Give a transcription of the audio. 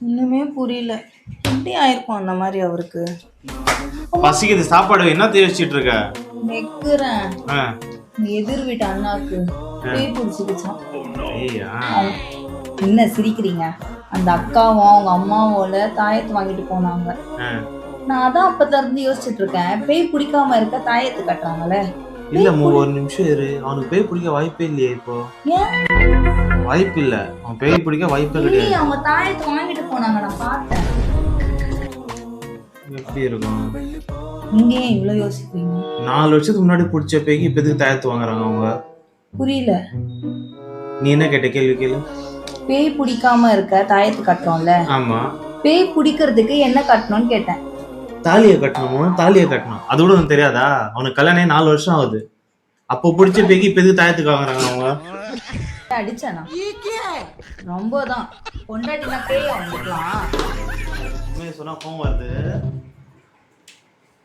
இன்னுமே புரியல. எப்படி ஆயிருக்கும் அந்த மாதிரி அவருக்கு? பசிக்குது, சாப்பாடு என்ன யோசிச்சுட்டு இருக்க? வைக்கிறேன். எதிர் வீட்டு அண்ணாக்கு பேய் பிடிச்சிக்கிச்சான். என்ன சிரிக்கிறீங்க? அந்த அக்காவும் அவங்க அம்மாவோட தாயத்து வாங்கிட்டு போனாங்க. நான் அதான் அப்பத்துல இருந்து யோசிச்சுட்டு இருக்கேன், பேய் பிடிக்காம இருக்க தாயத்து கட்டுறாங்களே. இல்ல ஒரு நிமிஷம் இரு, அவனுக்கு பேய் பிடிக்க வாய்ப்பே இல்லையே இப்போ. வாய்ப்பு இல்ல, அவன் பேய் பிடிக்க வாய்ப்பே கிடையாது. அவங்க தாயத்து வாங்கிட்டு போனாங்க, நான் பார்த்தேன். எப்படி இருக்கும்? நீங்க ஏன் இவ்வளவு யோசிக்கிறீங்க? 4 வருஷத்துக்கு முன்னாடி பிடிச்ச பேய்க்கு இப்ப எதுக்கு தாயத்து வாங்குறாங்க அவங்க? புரியல. நீ என்ன கேட்ட கேள்வி கேளு. பேய் பிடிக்காம இருக்க தாயத்து கட்டுறோம்ல. ஆமா. பேய் பிடிக்கிறதுக்கு என்ன கட்டணும்னு கேட்டேன். தாலியை கட்டணும், தாலியை கட்டணும். அது கூட உனக்கு தெரியாதா? அவனுக்கு கல்யாணம் 4 வருஷம் ஆகுது. அப்போ பிடிச்ச பேய்க்கு இப்ப எதுக்கு தாயத்துக்கு வாங்குறாங்க அவங்க? அடிச்சானா? ரொம்பதான் பொண்டாட்டினா பேய் அவங்களுக்குலாம். சொன்னா கோவம் வருது.